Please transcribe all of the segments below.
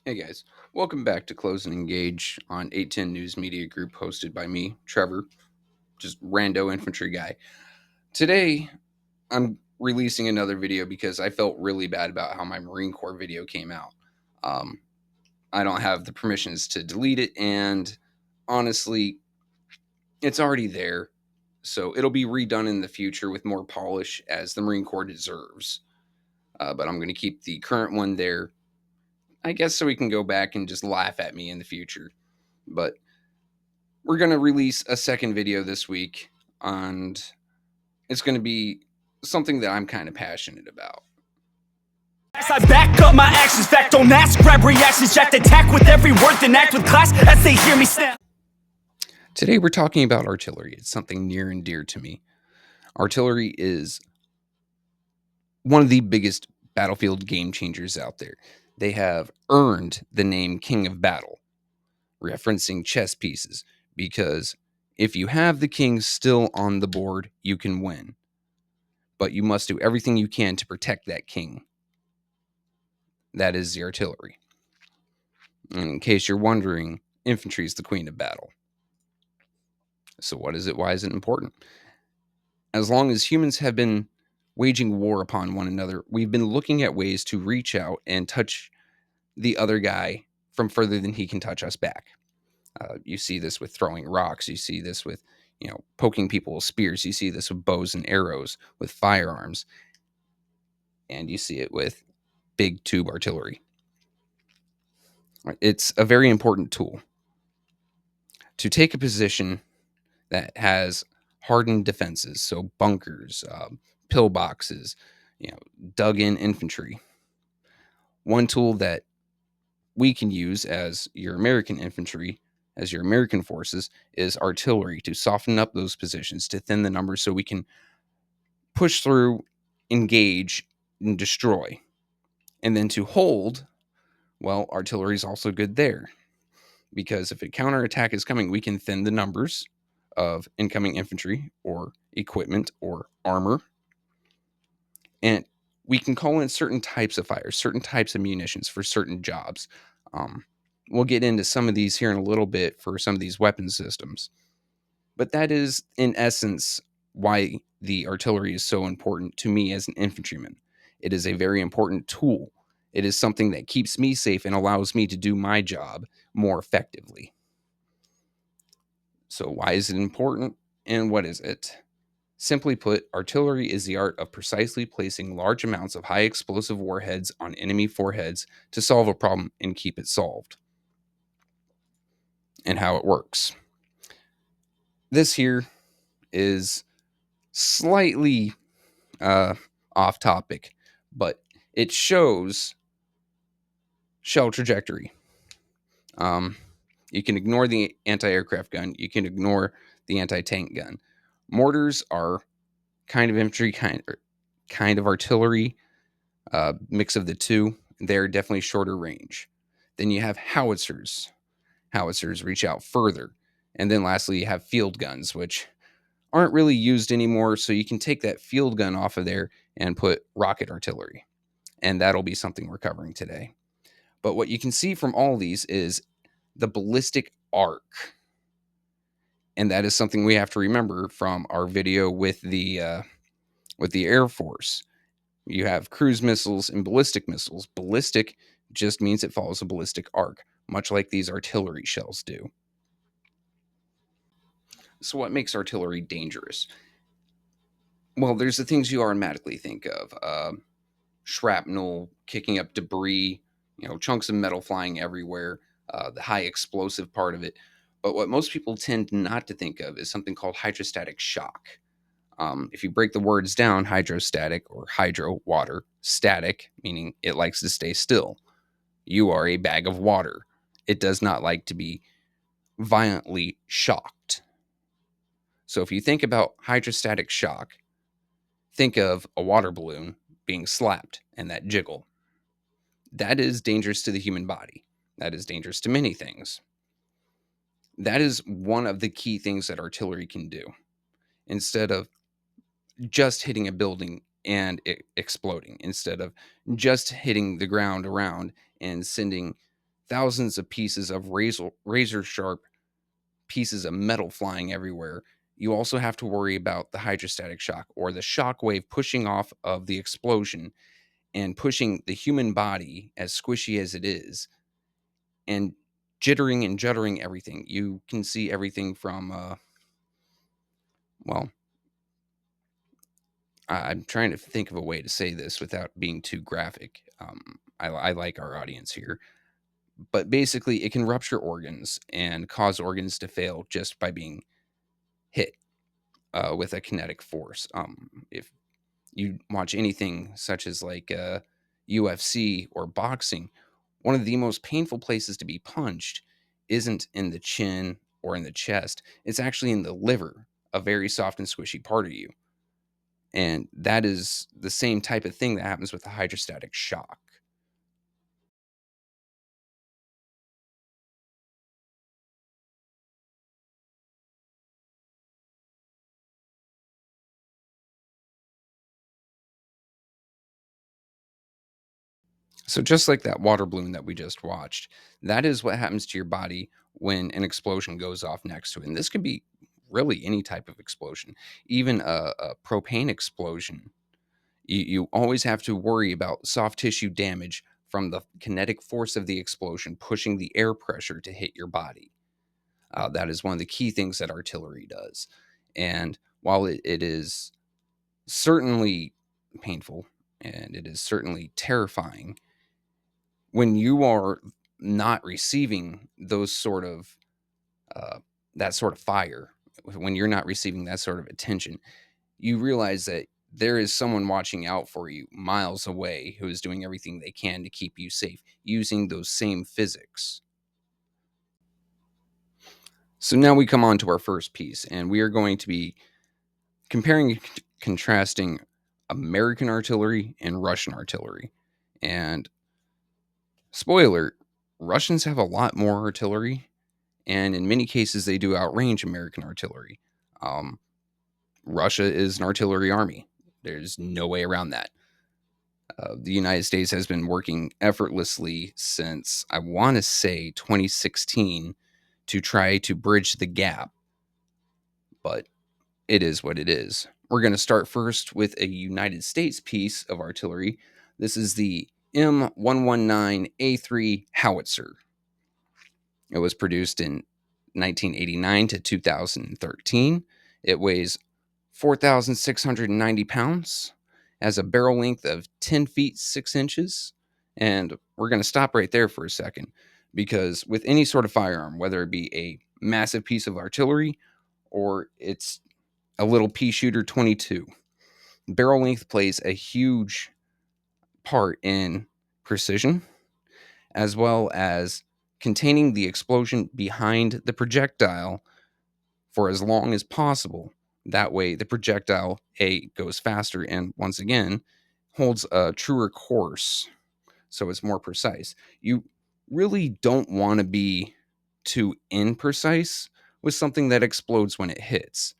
Hey guys, welcome back to Close and Engage on 810 News Media Group, hosted by me, Trevor, just rando infantry guy. Today, I'm releasing another video because I felt really bad about how my Marine Corps video came out. Um, I don't have the permissions to delete it, and honestly, it's already there. So it'll be redone in the future with more polish, as the Marine Corps deserves. But I'm going to keep the current one there, I guess, so we can go back and just laugh at me in the future. But we're going to release a second video this week, and it's going to be something that I'm kind of passionate about. I back up my actions, fact don't ask, grab reactions, jacked attack with every word, then act with class as they hear me snap. Today we're talking about artillery. It's something near and dear to me. Artillery is one of the biggest battlefield game changers out there. They have earned the name King of Battle, referencing chess pieces, because if you have the king still on the board, you can win. But you must do everything you can to protect that king. That is the artillery. And in case you're wondering, infantry is the queen of battle. So what is it? Why is it important? As long as humans have been waging war upon one another, we've been looking at ways to reach out and touch the other guy from further than he can touch us back. You see this with throwing rocks. You see this with, poking people with spears. You see this with bows and arrows, with firearms. And you see it with big tube artillery. It's a very important tool to take a position that has hardened defenses, so bunkers, pillboxes, dug-in infantry. One tool that we can use as your American infantry, as your American forces, is artillery, to soften up those positions, to thin the numbers so we can push through, engage, and destroy. And then to hold, well, artillery is also good there, because if a counterattack is coming, we can thin the numbers of incoming infantry or equipment or armor, and we can call in certain types of fire, certain types of munitions for certain jobs. We'll get into some of these here in a little bit for some of these weapon systems, but that is in essence why the artillery is so important to me as an infantryman. It is a very important tool. It is something that keeps me safe and allows me to do my job more effectively. So why is it important, and what is it? Simply put, artillery is the art of precisely placing large amounts of high explosive warheads on enemy foreheads to solve a problem and keep it solved. And how it works. This here is slightly off topic, but it shows shell trajectory. You can ignore the anti-aircraft gun. You can ignore the anti-tank gun. Mortars are kind of infantry, kind of artillery, mix of the two. They're definitely shorter range. Then you have howitzers. Howitzers reach out further. And then lastly, you have field guns, which aren't really used anymore. So you can take that field gun off of there and put rocket artillery. And that'll be something we're covering today. But what you can see from all these is the ballistic arc. And that is something we have to remember from our video with the Air Force. You have cruise missiles and ballistic missiles. Ballistic just means it follows a ballistic arc, much like these artillery shells do. So what makes artillery dangerous? Well, there's the things you automatically think of. Shrapnel, kicking up debris, chunks of metal flying everywhere, the high explosive part of it. But what most people tend not to think of is something called hydrostatic shock. If you break the words down, hydrostatic, or hydro, water, static, meaning it likes to stay still. You are a bag of water. It does not like to be violently shocked. So if you think about hydrostatic shock, think of a water balloon being slapped and that jiggle. That is dangerous to the human body. That is dangerous to many things. That is one of the key things that artillery can do. Instead of just hitting a building and it exploding, instead of just hitting the ground around and sending thousands of pieces of razor sharp pieces of metal flying everywhere. You also have to worry about the hydrostatic shock, or the shock wave pushing off of the explosion and pushing the human body, as squishy as it is, and jittering and juddering everything. You can see everything from, well, I'm trying to think of a way to say this without being too graphic. I like our audience here, but basically, it can rupture organs and cause organs to fail just by being hit with a kinetic force. If you watch anything such as like UFC or boxing, one of the most painful places to be punched isn't in the chin or in the chest. It's actually in the liver, a very soft and squishy part of you. And that is the same type of thing that happens with the hydrostatic shock. So, just like that water balloon that we just watched, that is what happens to your body when an explosion goes off next to it. And this could be really any type of explosion, even a propane explosion. You always have to worry about soft tissue damage from the kinetic force of the explosion pushing the air pressure to hit your body. That is one of the key things that artillery does. And while it is certainly painful and it is certainly terrifying, when you are not receiving those sort of uh, that sort of fire, when you're not receiving that sort of attention, you realize that there is someone watching out for you miles away who is doing everything they can to keep you safe using those same physics. So now we come on to our first piece, and we are going to be comparing and contrasting American artillery and Russian artillery. And spoiler, Russians have a lot more artillery, and in many cases, they do outrange American artillery. Um, Russia is an artillery army. There's no way around that. The United States has been working effortlessly since, I want to say, 2016 to try to bridge the gap, but it is what it is. We're going to start first with a United States piece of artillery. This is the M119A3 howitzer. It was produced in 1989 to 2013. It weighs 4,690 pounds, has a barrel length of 10 feet 6 inches. And we're going to stop right there for a second, because with any sort of firearm, whether it be a massive piece of artillery or it's a little pea shooter 22, barrel length plays a huge part in precision, as well as containing the explosion behind the projectile for as long as possible. That way, the projectile A goes faster and, once again, holds a truer course, so it's more precise. You really don't want to be too imprecise with something that explodes when it hits.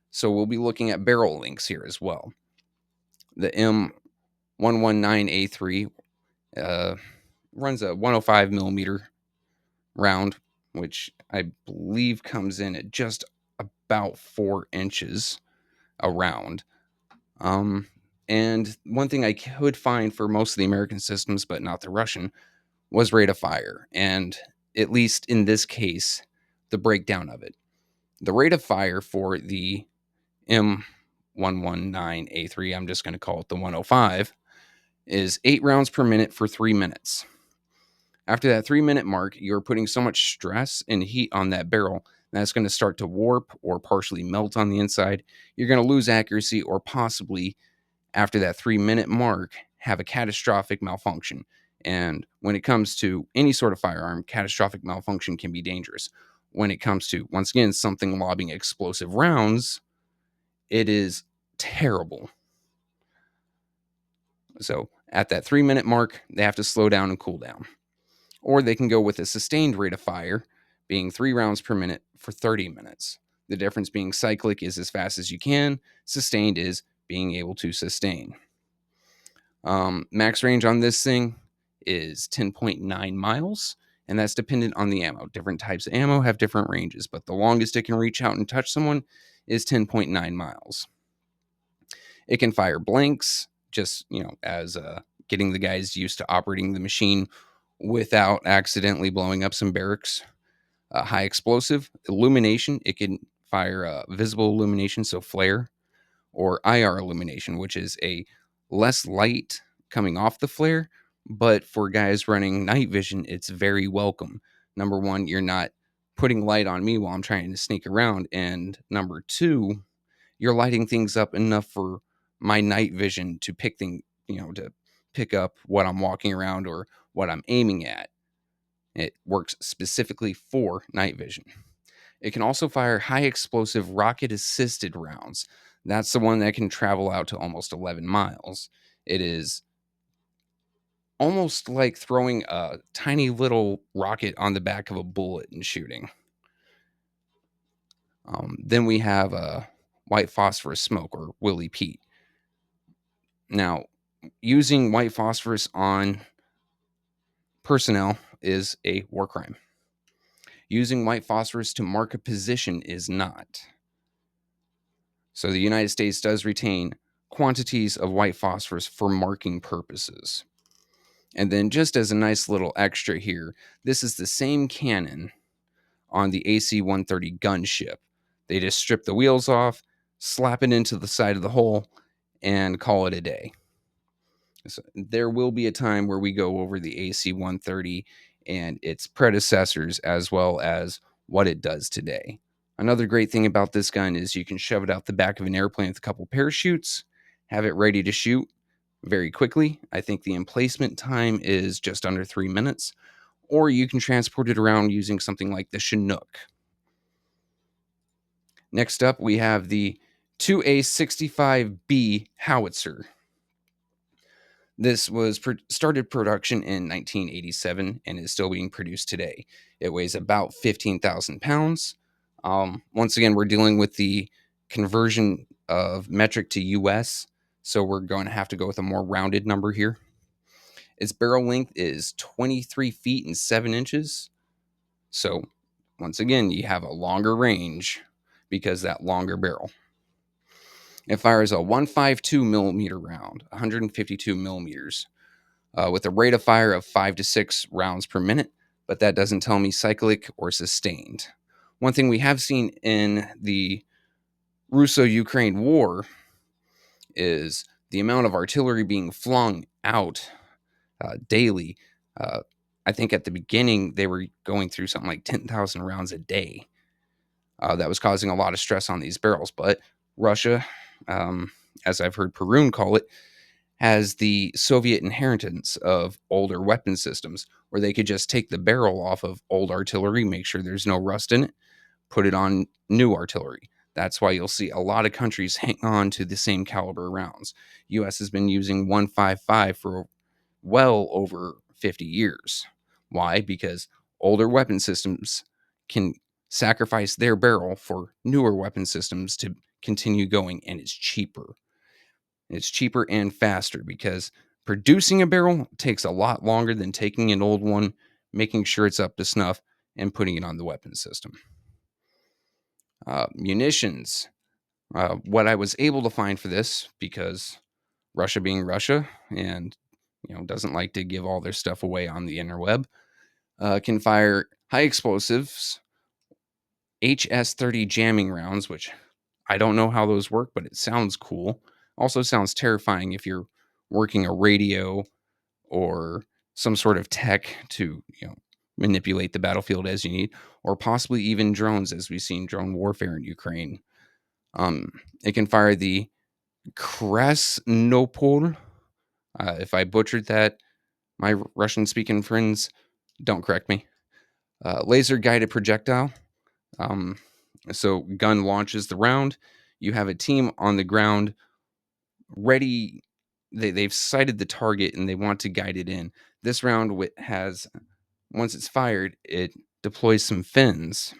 So we'll be looking at barrel lengths here as well. The M119A3 uh, runs a 105 millimeter round, which I believe comes in at just about 4 inches around. Um, and one thing I could find for most of the American systems, but not the Russian, was rate of fire. And at least in this case, the breakdown of it. The rate of fire for the M119A3, I'm just going to call it the 105, is 8 rounds per minute for 3 minutes. After that 3-minute mark, you're putting so much stress and heat on that barrel that's going to start to warp or partially melt on the inside. You're going to lose accuracy, or possibly, after that 3-minute mark, have a catastrophic malfunction. And when it comes to any sort of firearm, catastrophic malfunction can be dangerous. When it comes to, once again, something lobbing explosive rounds, it is terrible. So at that 3-minute mark, they have to slow down and cool down. Or they can go with a sustained rate of fire, being 3 rounds per minute for 30 minutes. The difference being cyclic is as fast as you can, sustained is being able to sustain. Max range on this thing is 10.9 miles. and that's dependent on the ammo. Different types of ammo have different ranges, but the longest it can reach out and touch someone is 10.9 miles. It can fire blanks, just, as getting the guys used to operating the machine without accidentally blowing up some barracks. High explosive illumination, it can fire visible illumination, so flare, or IR illumination, which is a less light coming off the flare, but for guys running night vision, it's very welcome. Number one, you're not putting light on me while I'm trying to sneak around, and number two, you're lighting things up enough for my night vision to to pick up what I'm walking around or what I'm aiming at. It works specifically for night vision. It can also fire high explosive rocket assisted rounds. That's the one that can travel out to almost 11 miles. It is almost like throwing a tiny little rocket on the back of a bullet and shooting. Then we have white phosphorus smoke, or Willie Pete. Now, using white phosphorus on personnel is a war crime. Using white phosphorus to mark a position is not. So the United States does retain quantities of white phosphorus for marking purposes. And then, just as a nice little extra here, this is the same cannon on the AC-130 gunship. They just strip the wheels off, slap it into the side of the hull, and call it a day. So there will be a time where we go over the AC-130 and its predecessors, as well as what it does today. Another great thing about this gun is you can shove it out the back of an airplane with a couple parachutes, have it ready to shoot very quickly. I think the emplacement time is just under 3 minutes, or you can transport it around using something like the Chinook. Next up, we have the 2A65B howitzer. This was started production in 1987 and is still being produced today. It weighs about 15,000 pounds. Once again, we're dealing with the conversion of metric to US, so we're going to have to go with a more rounded number here. Its barrel length is 23 feet and 7 inches. So, once again, you have a longer range because that longer barrel. It fires a 152 millimeter round, 152 millimeters, with a rate of fire of 5 to 6 rounds per minute, but that doesn't tell me cyclic or sustained. One thing we have seen in the Russo-Ukraine war is the amount of artillery being flung out daily. I think at the beginning they were going through something like 10,000 rounds a day. That was causing a lot of stress on these barrels, but Russia, as I've heard Perun call it, has the Soviet inheritance of older weapon systems where they could just take the barrel off of old artillery, make sure there's no rust in it, put it on new artillery. That's why you'll see a lot of countries hang on to the same caliber rounds. US has been using 155 for well over 50 years. Why? Because older weapon systems can sacrifice their barrel for newer weapon systems to continue going, and it's cheaper. It's cheaper and faster because producing a barrel takes a lot longer than taking an old one, making sure it's up to snuff, and putting it on the weapon system. Munitions. What I was able to find for this, because Russia being Russia and doesn't like to give all their stuff away on the interweb, can fire high explosives, HS-30 jamming rounds, which I don't know how those work, but it sounds cool. Also sounds terrifying if you're working a radio or some sort of tech to manipulate the battlefield as you need, or possibly even drones, as we've seen drone warfare in Ukraine. It can fire the Krasnopol. If I butchered that, my Russian-speaking friends, don't correct me. Laser-guided projectile. So gun launches the round. You have a team on the ground ready. They've sighted the target and they want to guide it in. This round has, once it's fired, it deploys some fins.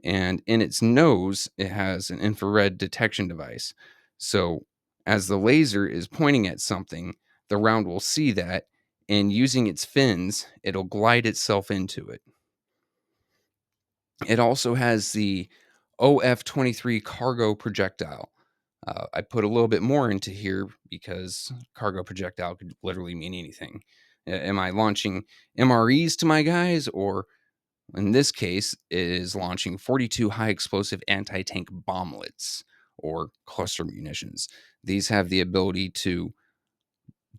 And in its nose, it has an infrared detection device. So as the laser is pointing at something, the round will see that and using its fins, it'll glide itself into it. It also has the OF-23 cargo projectile. I put a little bit more into here because cargo projectile could literally mean anything. Am I launching MREs to my guys, or in this case, is launching 42 high explosive anti-tank bomblets or cluster munitions? These have the ability to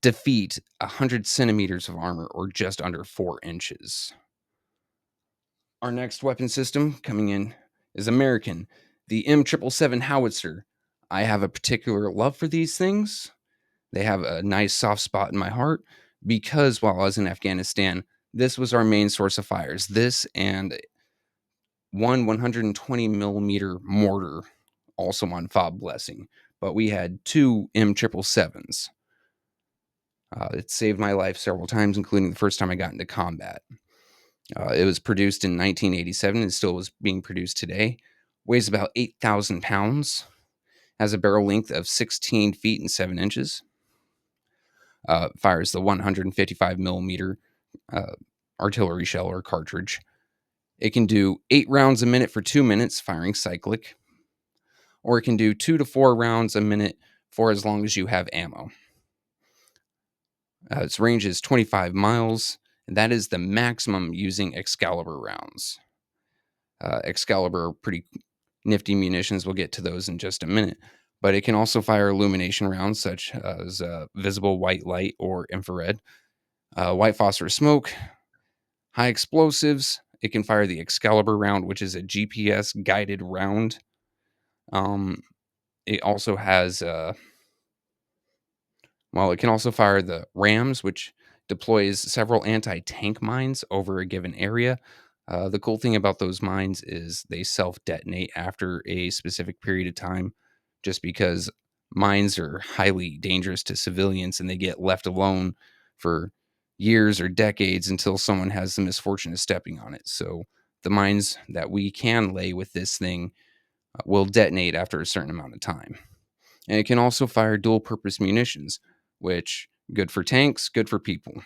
defeat 100 centimeters of armor, or just under 4 inches. Our next weapon system coming in is American, the M777 howitzer. I have a particular love for these things. They have a nice soft spot in my heart because while I was in Afghanistan, this was our main source of fires. This and one 120 millimeter mortar, also on FOB Blessing. But we had 2 M777s. It saved my life several times, including the first time I got into combat. It was produced in 1987 and still was being produced today. Weighs about 8,000 pounds. Has a barrel length of 16 feet and 7 inches. Fires the 155 millimeter artillery shell or cartridge. It can do 8 rounds a minute for 2 minutes, firing cyclic. Or it can do 2 to 4 rounds a minute for as long as you have ammo. Its range is 25 miles, and that is the maximum using Excalibur rounds. Excalibur are pretty nifty munitions. We'll get to those in just a minute. But it can also fire illumination rounds such as visible white light or infrared, white phosphorus smoke, high explosives. It can fire the Excalibur round, which is a GPS guided round. It also has it can also fire the Rams, which deploys several anti-tank mines over a given area. The cool thing about those mines is they self-detonate after a specific period of time, just because mines are highly dangerous to civilians and they get left alone for years or decades until someone has the misfortune of stepping on it. So the mines that we can lay with this thing will detonate after a certain amount of time. And it can also fire dual-purpose munitions, which good for tanks, good for people.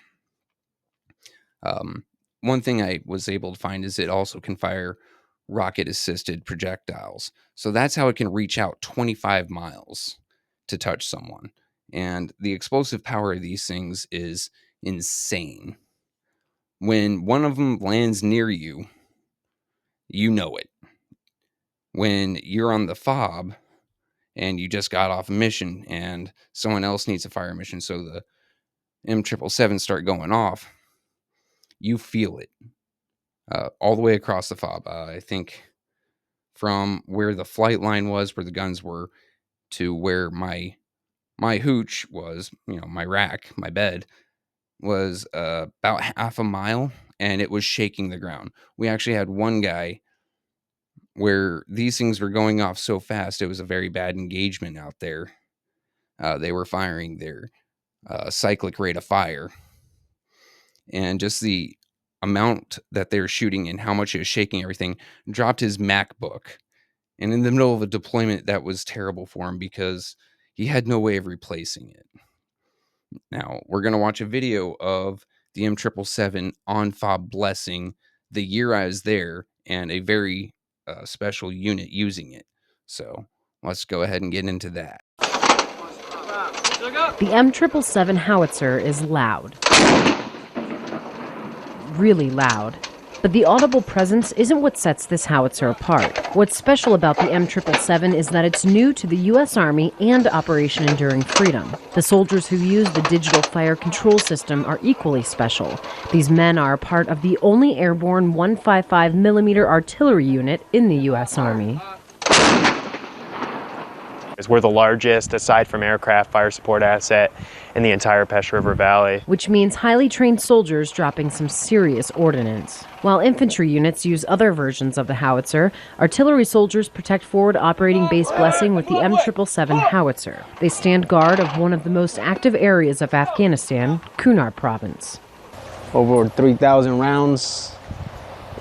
One thing I was able to find is it also can fire rocket-assisted projectiles. So that's how it can reach out 25 miles to touch someone. And the explosive power of these things is insane. When one of them lands near you, you know it. When you're on the FOB and you just got off a mission and someone else needs to fire a mission, so the M777 start going off, you feel it all the way across the FOB. I think from where the flight line was, where the guns were, to where my hooch was, my rack, my bed, was about half a mile, and it was shaking the ground. We actually had one guy where these things were going off so fast, it was a very bad engagement out there. They were firing their cyclic rate of fire. And just the amount that they were shooting and how much it was shaking everything dropped his MacBook. And in the middle of a deployment, that was terrible for him because he had no way of replacing it. Now, we're going to watch a video of the M777 on FOB Blessing the year I was there, and a very special unit using it. So let's go ahead and get into that. The M777 howitzer is loud. Really loud. But the audible presence isn't what sets this howitzer apart. What's special about the M777 is that it's new to the U.S. Army and Operation Enduring Freedom. The soldiers who use the digital fire control system are equally special. These men are a part of the only airborne 155mm artillery unit in the U.S. Army. We're the largest, aside from aircraft, fire support asset in the entire Pesh River Valley. Which means highly trained soldiers dropping some serious ordnance. While infantry units use other versions of the howitzer, artillery soldiers protect forward operating base Blessing with the M777 howitzer. They stand guard of one of the most active areas of Afghanistan, Kunar province. Over 3,000 rounds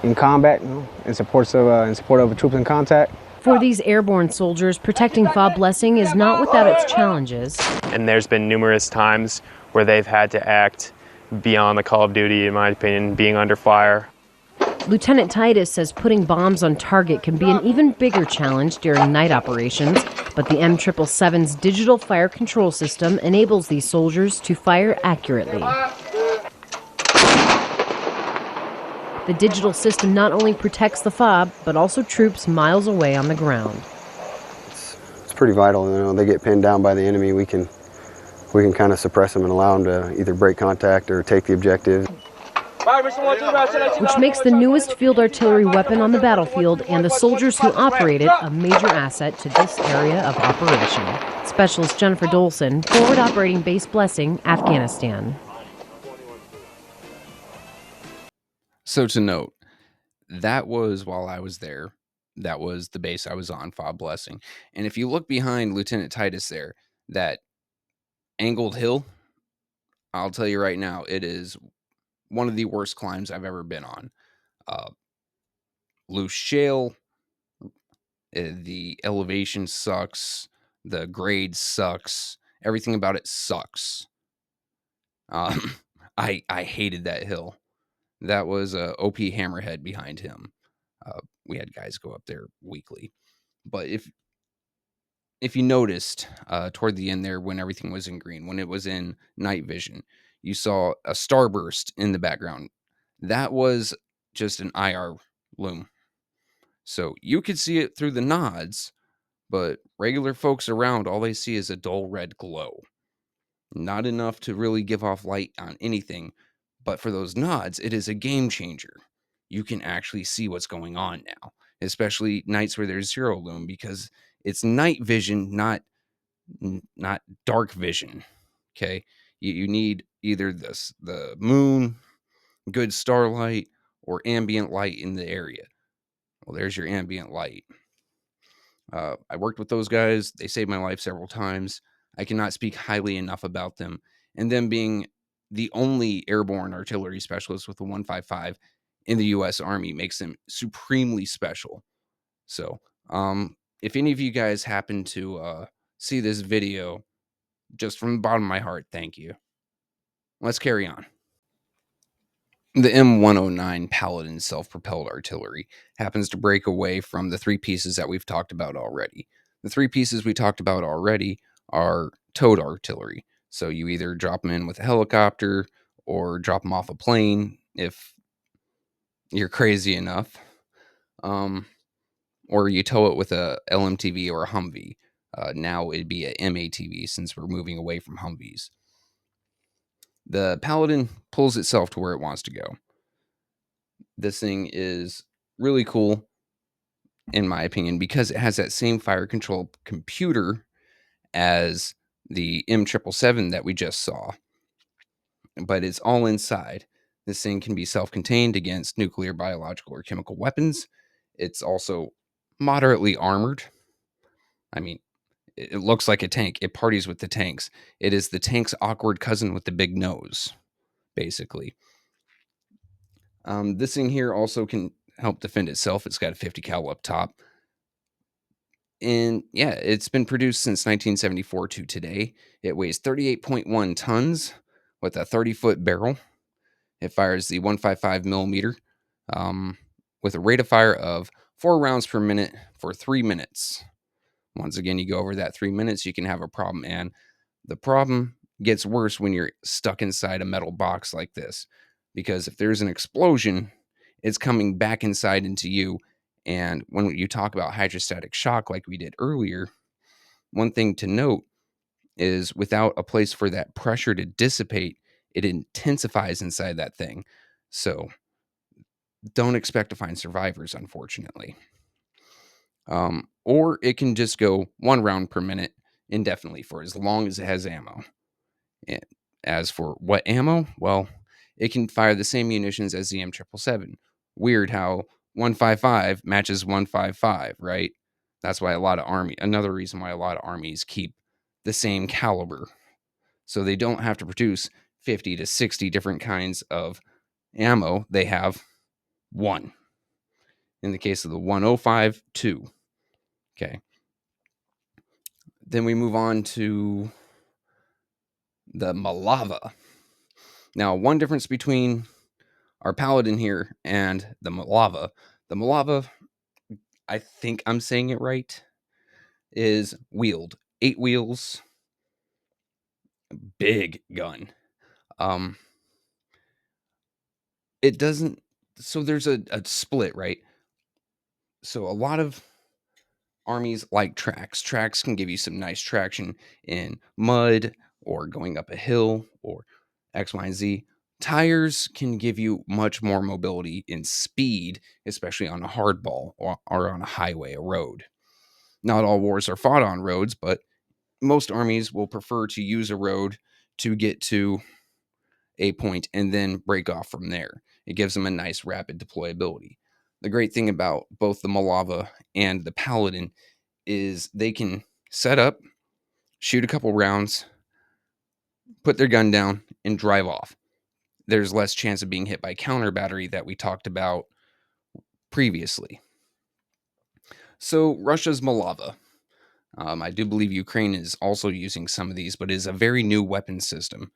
in combat, in support of troops in contact. For these airborne soldiers, protecting FOB Blessing is not without its challenges. And there's been numerous times where they've had to act beyond the Call of Duty, in my opinion, being under fire. Lieutenant Titus says putting bombs on target can be an even bigger challenge during night operations, but the M777's digital fire control system enables these soldiers to fire accurately. The digital system not only protects the fob, but also troops miles away on the ground. It's pretty vital. You know, they get pinned down by the enemy, we can kind of suppress them and allow them to either break contact or take the objective. Which makes the newest field artillery weapon on the battlefield and the soldiers who operate it a major asset to this area of operation. Specialist Jennifer Dolson, Forward Operating Base Blessing, Afghanistan. So to note, that was while I was there. That was the base I was on, Fob Blessing. And if you look behind Lieutenant Titus there, that angled hill, I'll tell you right now, it is one of the worst climbs I've ever been on. Loose shale, the elevation sucks, the grade sucks, everything about it sucks. I hated that hill. That was OP Hammerhead behind him. We had guys go up there weekly. But if you noticed toward the end there, when everything was in green, when it was in night vision, you saw a starburst in the background. That was just an IR loom. So you could see it through the nods, but regular folks around, all they see is a dull red glow. Not enough to really give off light on anything, but for those nods, it is a game changer. You can actually see what's going on now, especially nights where there's zero loom, because it's night vision, not dark vision. Okay, you need either the moon, good starlight, or ambient light in the area. Well, there's your ambient light. I worked with those guys. They saved my life several times. I cannot speak highly enough about them. And them being the only airborne artillery specialist with a 155 in the U.S. Army makes them supremely special. So, if any of you guys happen to see this video, just from the bottom of my heart, thank you. Let's carry on. The M109 Paladin self-propelled artillery happens to break away from the three pieces that we've talked about already. The three pieces we talked about already are towed artillery. So you either drop them in with a helicopter or drop them off a plane if you're crazy enough. Or you tow it with a LMTV or a Humvee. Now it'd be a MATV since we're moving away from Humvees. The Paladin pulls itself to where it wants to go. This thing is really cool, in my opinion, because it has that same fire control computer as the M777 that we just saw. But it's all inside. This thing can be self-contained against nuclear, biological, or chemical weapons. It's also moderately armored. I mean, it looks like a tank. It parties with the tanks. It is the tank's awkward cousin with the big nose, basically. This thing here also can help defend itself. It's got a 50 cal up top. And yeah, it's been produced since 1974 to today. It weighs 38.1 tons with a 30-foot barrel. It fires the 155 millimeter with a rate of fire of 4 rounds per minute for 3 minutes. Once again, you go over that 3 minutes, you can have a problem. And the problem gets worse when you're stuck inside a metal box like this. Because if there's an explosion, it's coming back inside into you. And when you talk about hydrostatic shock like we did earlier, one thing to note is without a place for that pressure to dissipate, it intensifies inside that thing. So don't expect to find survivors, unfortunately. Or it can just go 1 round per minute indefinitely for as long as it has ammo. And as for what ammo? Well, it can fire the same munitions as the M777. Weird how 155 matches 155, right? That's why another reason why a lot of armies keep the same caliber. So they don't have to produce 50 to 60 different kinds of ammo. They have one. In the case of the 105, 2. Okay. Then we move on to the Malava. Now, one difference between our Paladin here and the Malava, I think I'm saying it right, is wheeled. 8 wheels, big gun. Um, it doesn't, so there's a split, right? So a lot of armies like tracks. Tracks can give you some nice traction in mud or going up a hill or X, Y, and Z. Tires can give you much more mobility in speed, especially on a hardball or on a highway, a road. Not all wars are fought on roads, but most armies will prefer to use a road to get to a point and then break off from there. It gives them a nice rapid deployability. The great thing about both the Malava and the Paladin is they can set up, shoot a couple rounds, put their gun down, and drive off. There's less chance of being hit by counter battery that we talked about previously. So Russia's Malava. I do believe Ukraine is also using some of these, but it is a very new weapon system.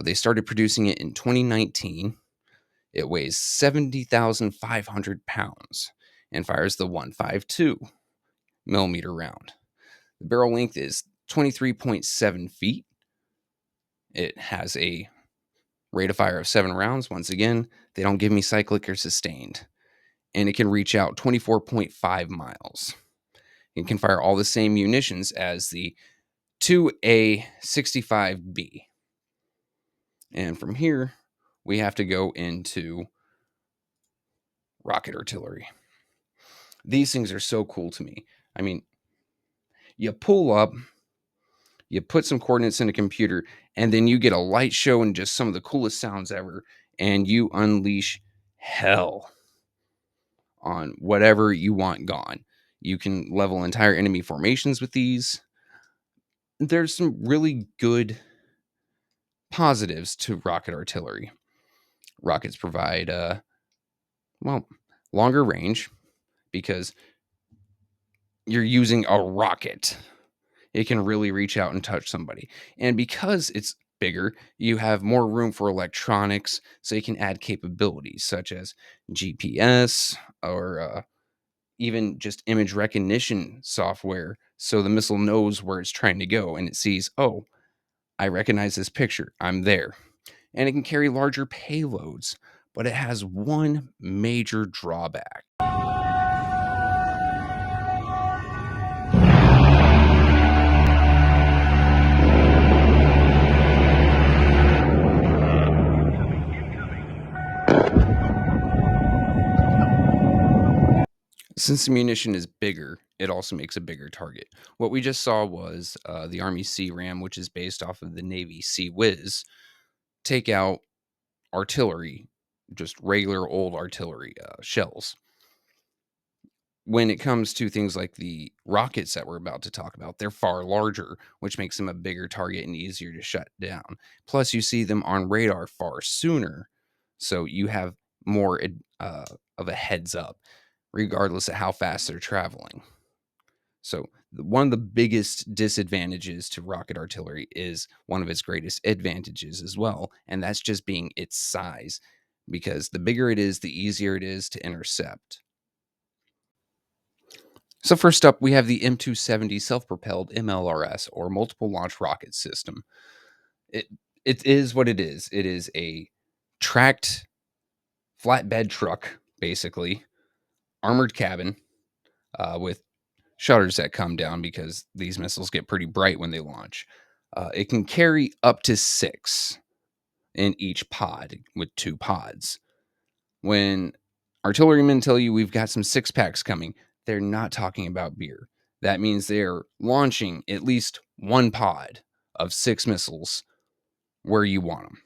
They started producing it in 2019. It weighs 70,500 pounds and fires the 152 millimeter round. The barrel length is 23.7 feet. It has a rate of fire of 7 rounds. Once again, they don't give me cyclic or sustained. And it can reach out 24.5 miles. It can fire all the same munitions as the 2A65B. And from here, we have to go into rocket artillery. These things are so cool to me. I mean, you pull up, you put some coordinates in a computer, and then you get a light show and just some of the coolest sounds ever, and you unleash hell on whatever you want gone. You can level entire enemy formations with these. There's some really good positives to rocket artillery. Rockets provide, longer range because you're using a rocket. It can really reach out and touch somebody. And because it's bigger, you have more room for electronics, so you can add capabilities such as GPS or even just image recognition software, so the missile knows where it's trying to go and it sees, oh, I recognize this picture, I'm there. And it can carry larger payloads, but it has one major drawback. Since the munition is bigger, it also makes a bigger target. What we just saw was the Army C-RAM, which is based off of the Navy Sea-Whiz, take out artillery, just regular old artillery shells. When it comes to things like the rockets that we're about to talk about, they're far larger, which makes them a bigger target and easier to shut down. Plus, you see them on radar far sooner, so you have more of a heads up, regardless of how fast they're traveling. So, one of the biggest disadvantages to rocket artillery is one of its greatest advantages as well, and that's just being its size. Because the bigger it is, the easier it is to intercept. So, first up, we have the M270 self propelled MLRS or multiple launch rocket system. It, it is what it is. It is a tracked flatbed truck, basically, armored cabin with shutters that come down because these missiles get pretty bright when they launch. It can carry up to 6 in each pod with 2 pods. When artillerymen tell you we've got some 6-packs coming, they're not talking about beer. That means they're launching at least 1 pod of 6 missiles where you want them.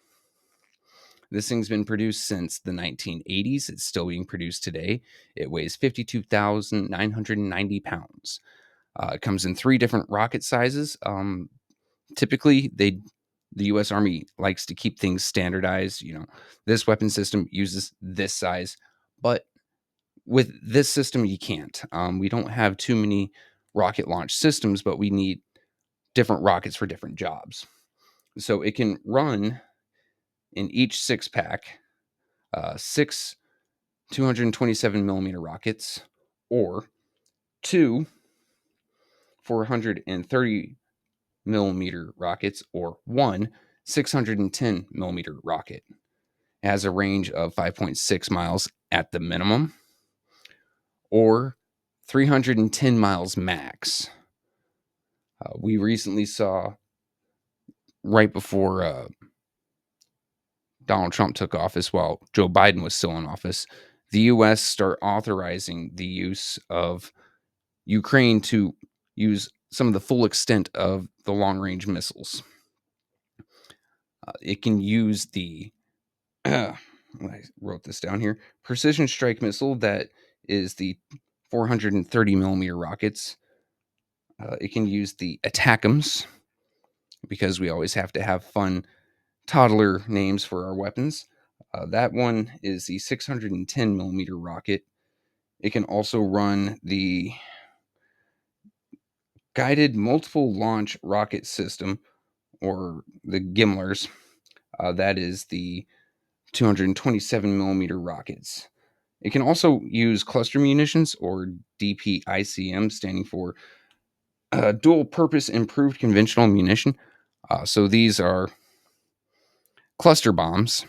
This thing's been produced since the 1980s. It's still being produced today. It weighs 52,990 pounds. It comes in 3 different rocket sizes. Typically, the U.S. Army likes to keep things standardized. This weapon system uses this size, but with this system, you can't. We don't have too many rocket launch systems, but we need different rockets for different jobs. So it can run in each 6-pack, 6 227 millimeter rockets, or 2 430 millimeter rockets, or 1 610 millimeter rocket. It has a range of 5.6 miles at the minimum, or 310 miles max. We recently saw, right before Donald Trump took office, while Joe Biden was still in office, the U.S. start authorizing the use of Ukraine to use some of the full extent of the long-range missiles. It can use the, I wrote this down here, precision strike missile that is the 430 millimeter rockets. It can use the ATACMS, because we always have to have fun toddler names for our weapons. That one is the 610 millimeter rocket. It can also run the guided multiple launch rocket system, or the GIMLRS. That is the 227 millimeter rockets. It can also use cluster munitions, or DPICM, standing for dual purpose improved conventional munition. So these are cluster bombs.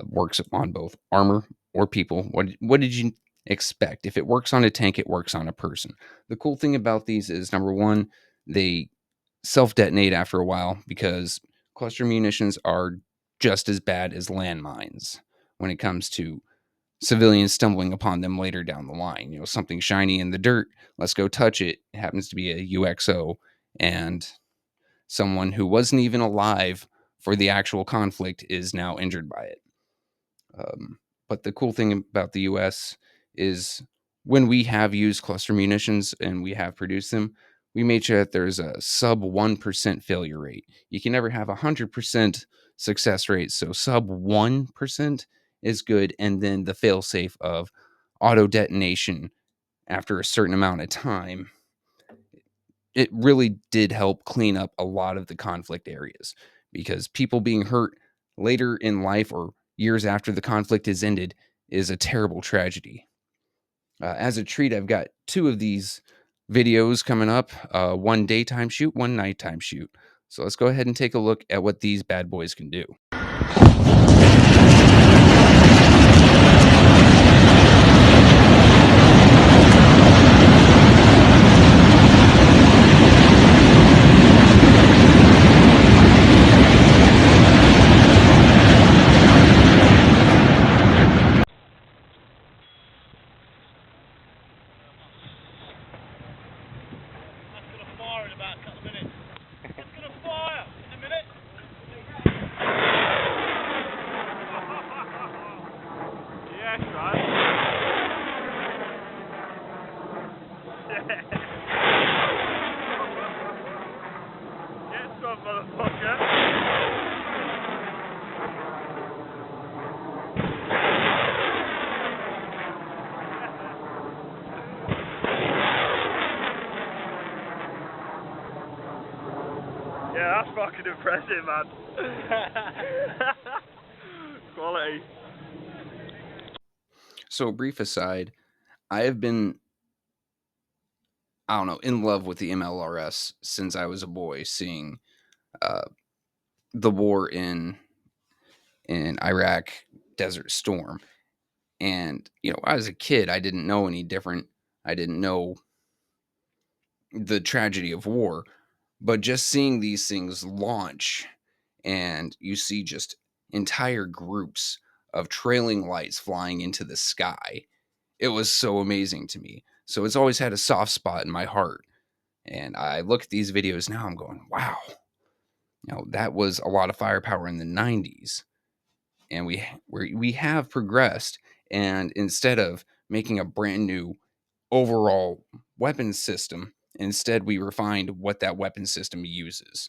Works on both armor or people. What did you expect? If it works on a tank, it works on a person. The cool thing about these is, number one, they self-detonate after a while, because cluster munitions are just as bad as landmines when it comes to civilians stumbling upon them later down the line. Something shiny in the dirt, let's go touch it. It happens to be a UXO, and someone who wasn't even alive for the actual conflict is now injured by it. But the cool thing about the US is, when we have used cluster munitions and we have produced them, we made sure that there's a sub 1% failure rate. You can never have 100% success rate, so sub 1% is good. And then the failsafe of auto detonation after a certain amount of time, it really did help clean up a lot of the conflict areas, because people being hurt later in life or years after the conflict has ended is a terrible tragedy. As a treat, I've got 2 of these videos coming up, one daytime shoot, one nighttime shoot. So let's go ahead and take a look at what these bad boys can do. Yeah, that's fucking impressive, man. Quality. So, a brief aside, I have been, in love with the MLRS since I was a boy, seeing the war in Iraq, Desert Storm. And, as a kid, I didn't know any different. I didn't know the tragedy of war, but just seeing these things launch, and you see just entire groups of trailing lights flying into the sky, it was so amazing to me. So it's always had a soft spot in my heart. And I look at these videos now, I'm going, wow, that was a lot of firepower in the 90s. And we have progressed. And instead of making a brand new overall weapon system, instead we refined what that weapon system uses.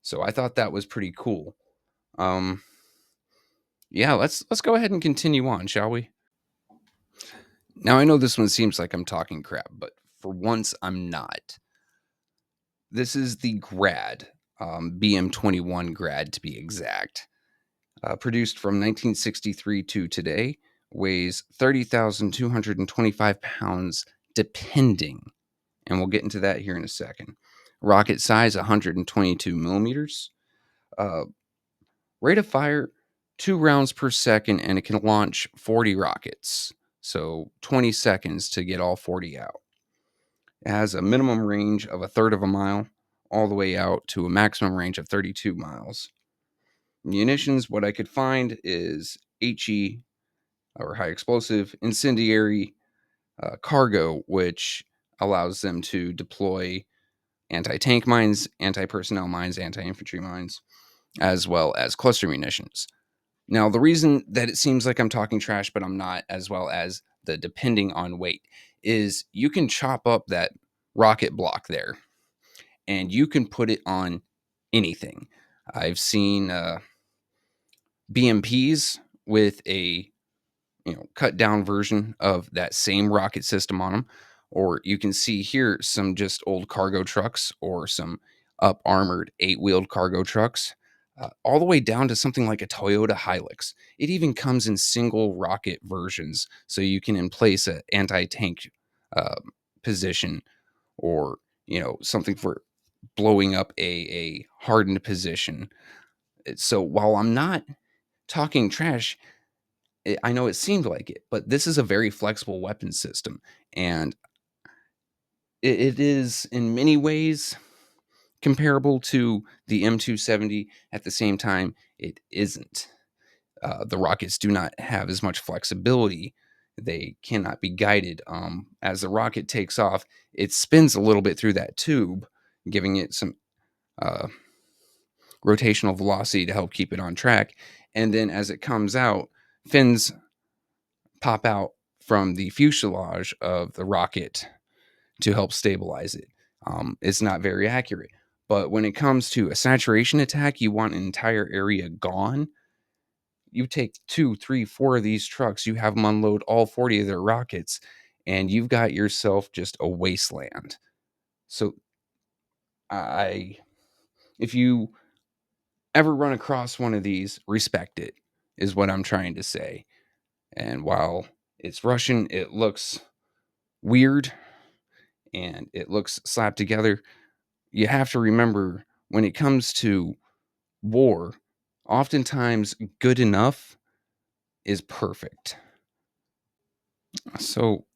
So I thought that was pretty cool. Yeah, let's go ahead and continue on, shall we? Now, I know this one seems like I'm talking crap, but for once I'm not. This is the Grad. BM-21 Grad to be exact. Produced from 1963 to today, weighs 30,225 pounds depending, and we'll get into that here in a second. Rocket size 122 millimeters. Rate of fire 2 rounds per second, and it can launch 40 rockets. So 20 seconds to get all 40 out. It has a minimum range of a third of a mile, all the way out to a maximum range of 32 miles. Munitions, what I could find is HE, or high explosive, incendiary, cargo, which allows them to deploy anti-tank mines, anti-personnel mines, anti-infantry mines, as well as cluster munitions. Now, the reason that it seems like I'm talking trash, but I'm not, as well as the depending on weight, is you can chop up that rocket block there and you can put it on anything. I've seen BMPs with a cut down version of that same rocket system on them, or you can see here some just old cargo trucks or some up armored 8-wheeled cargo trucks, all the way down to something like a Toyota Hilux. It even comes in single rocket versions, so you can in place an anti-tank position, or something for blowing up a hardened position. So while I'm not talking trash, I know it seemed like it, but this is a very flexible weapon system, and it is in many ways comparable to the M270. At the same time, it isn't. The rockets do not have as much flexibility. They cannot be guided. As the rocket takes off, it spins a little bit through that tube, giving it some rotational velocity to help keep it on track. And then as it comes out, fins pop out from the fuselage of the rocket to help stabilize it. It's not very accurate. But when it comes to a saturation attack, you want an entire area gone. You take 2, 3, 4 of these trucks, you have them unload all 40 of their rockets, and you've got yourself just a wasteland. So if you ever run across one of these, respect it, is what I'm trying to say. And while it's Russian, it looks weird and it looks slapped together. You have to remember, when it comes to war, oftentimes good enough is perfect. So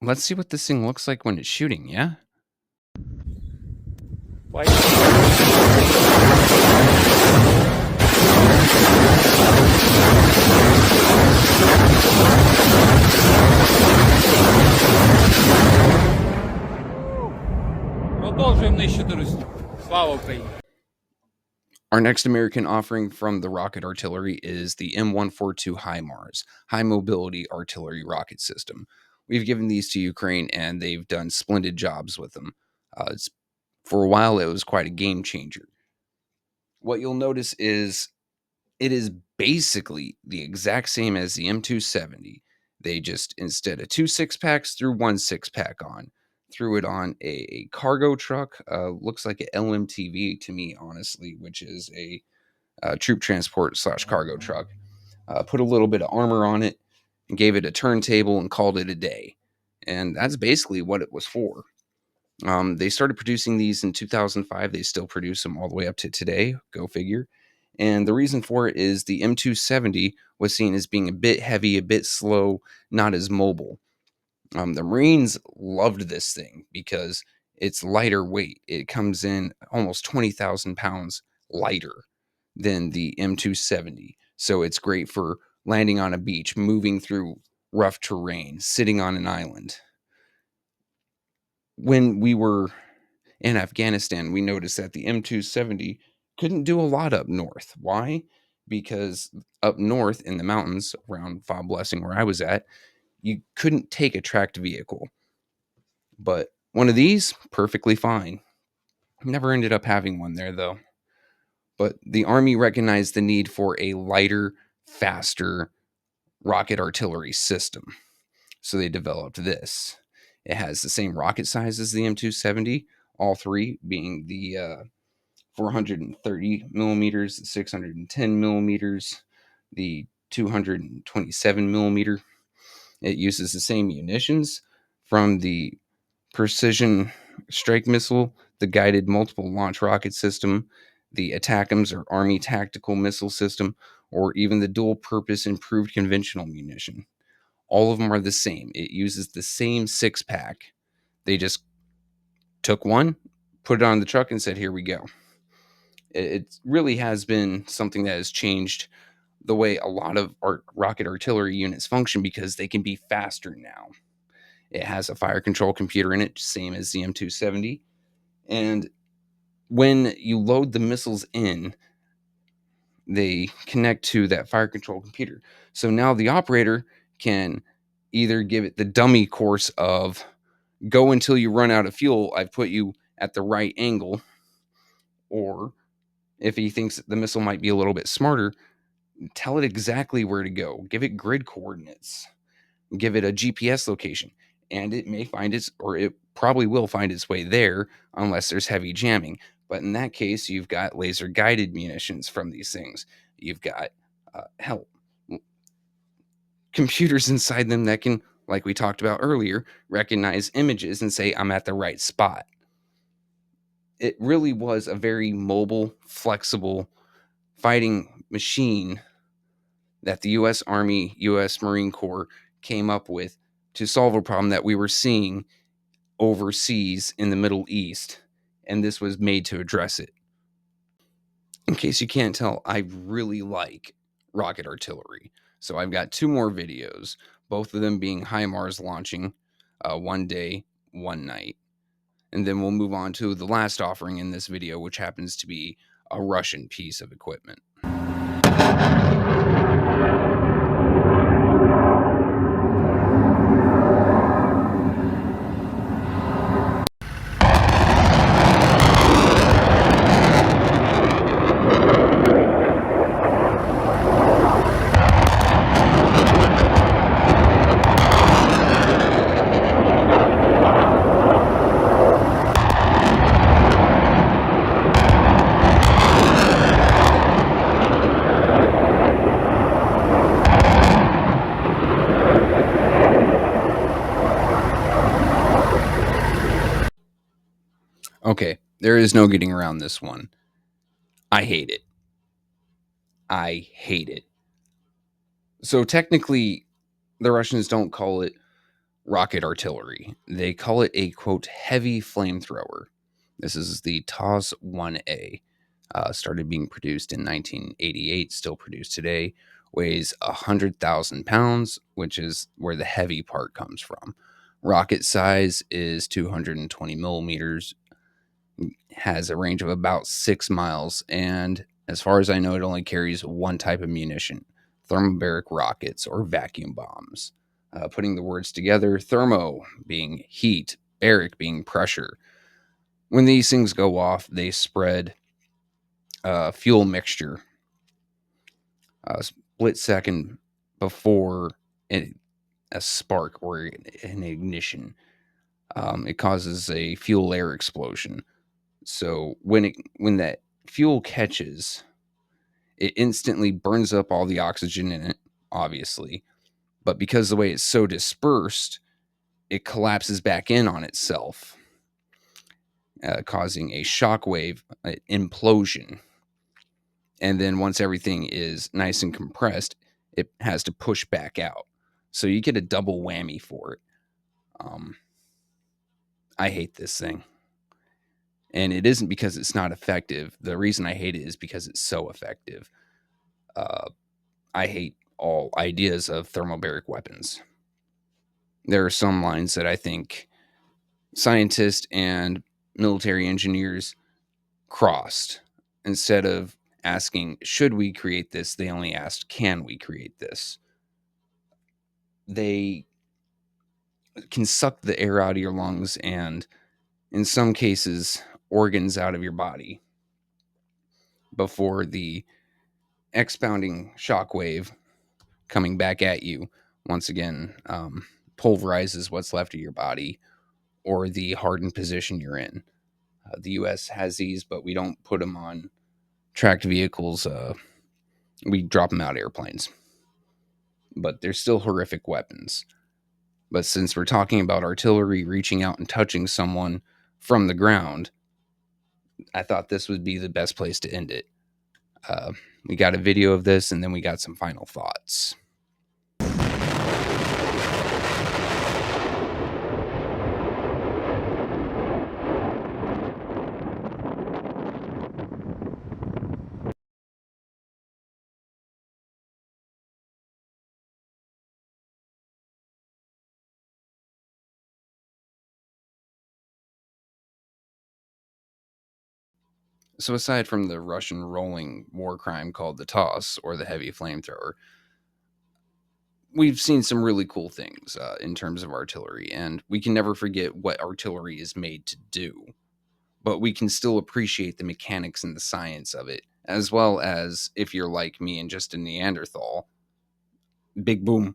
let's see what this thing looks like when it's shooting, yeah? Our next American offering from the rocket artillery is the M142 HIMARS, High Mobility Artillery Rocket System. We've given these to Ukraine, and they've done splendid jobs with them. For a while, it was quite a game changer. What you'll notice is it is basically the exact same as the M270. They just, instead of 2 6-packs, threw 1 6-pack on. Threw it on a cargo truck. Looks like an LMTV to me, honestly, which is a troop transport / cargo truck. Put a little bit of armor on it and gave it a turntable and called it a day. And that's basically what it was for. They started producing these in 2005. They still produce them all the way up to today. Go figure. And the reason for it is the M270 was seen as being a bit heavy, a bit slow, not as mobile. The Marines loved this thing because it's lighter weight. It comes in almost 20,000 pounds lighter than the M270. So it's great for landing on a beach, moving through rough terrain, sitting on an island. When we were in Afghanistan, we noticed that the M270 couldn't do a lot up north. Why? Because up north in the mountains around Fob Blessing, where I was at, you couldn't take a tracked vehicle. But one of these, perfectly fine. Never ended up having one there, though. But the Army recognized the need for a lighter, faster rocket artillery system. So they developed this. It has the same rocket size as the M270, all three being the 430 millimeters, the 610 millimeters, the 227 millimeter. It uses the same munitions from the precision strike missile, the guided multiple launch rocket system, the ATACMS or Army Tactical Missile System, or even the dual purpose improved conventional munition. All of them are the same. It uses the same 6-pack. They just took one, put it on the truck, and said, here we go. It really has been something that has changed the way a lot of rocket artillery units function because they can be faster now. It has a fire control computer in it, same as the M270. And when you load the missiles in, they connect to that fire control computer. So now the operator can either give it the dummy course of go until you run out of fuel, I've put you at the right angle, or if he thinks the missile might be a little bit smarter, tell it exactly where to go, give it grid coordinates, give it a GPS location, and it may find its, or it probably will find its way there unless there's heavy jamming. But in that case, you've got laser guided munitions from these things. You've got computers inside them that can, like we talked about earlier, recognize images and say, I'm at the right spot. It really was a very mobile, flexible fighting machine that the U.S. Army, U.S. Marine Corps came up with to solve a problem that we were seeing overseas in the Middle East, and this was made to address it. In case you can't tell, I really like rocket artillery. So I've got 2 more videos, both of them being HIMARS launching one day, one night. And then we'll move on to the last offering in this video, which happens to be a Russian piece of equipment. Okay, there is no getting around this one. I hate it. I hate it. So technically, the Russians don't call it rocket artillery. They call it a, quote, heavy flamethrower. This is the TOS 1A. Started being produced in 1988, still produced today. Weighs 100,000 pounds, which is where the heavy part comes from. Rocket size is 220 millimeters. Has a range of about 6 miles, and as far as I know, it only carries one type of munition, thermobaric rockets or vacuum bombs. Putting the words together, thermo being heat, baric being pressure. When these things go off, they spread fuel mixture a split second before a spark or an ignition. It causes a fuel air explosion. So when that fuel catches, it instantly burns up all the oxygen in it, obviously. But because the way it's so dispersed, it collapses back in on itself, causing a shockwave implosion. And then once everything is nice and compressed, it has to push back out. So you get a double whammy for it. I hate this thing. And it isn't because it's not effective. The reason I hate it is because it's so effective. I hate all ideas of thermobaric weapons. There are some lines that I think scientists and military engineers crossed. Instead of asking, should we create this, they only asked, can we create this? They can suck the air out of your lungs and, in some cases, organs out of your body before the expounding shockwave coming back at you once again pulverizes what's left of your body or the hardened position you're in. The U.S. has these, but we don't put them on tracked vehicles. We drop them out of airplanes. But they're still horrific weapons. But since we're talking about artillery reaching out and touching someone from the ground, I thought this would be the best place to end it. We got a video of this, and then we got some final thoughts. So aside from the Russian rolling war crime called the toss or the heavy flamethrower, we've seen some really cool things in terms of artillery, and we can never forget what artillery is made to do. But we can still appreciate the mechanics and the science of it, as well as, if you're like me and just a Neanderthal, big boom.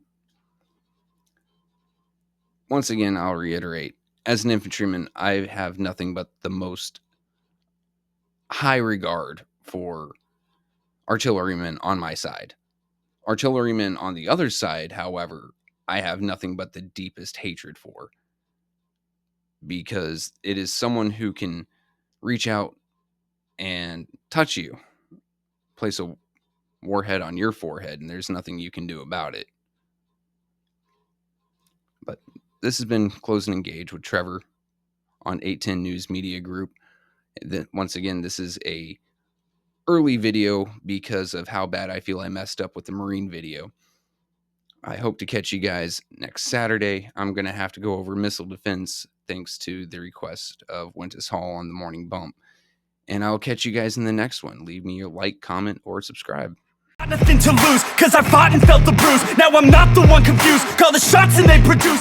Once again, I'll reiterate, as an infantryman, I have nothing but the most high regard for artillerymen on my side. Artillerymen on the other side, however, I have nothing but the deepest hatred for, because it is someone who can reach out and touch you, place a warhead on your forehead, and there's nothing you can do about it. But this has been Close and Engage with Trevor on 810 News Media Group. Once again, this is a early video because of how bad I feel I messed up with the Marine video. I hope to catch you guys next Saturday. I'm going to have to go over missile defense thanks to the request of Wintis Hall on the Morning Bump. And I'll catch you guys in the next one. Leave me a like, comment, or subscribe. Got nothing to lose, cause I fought and felt the bruise. Now I'm not the one confused. Call the shots and they produce.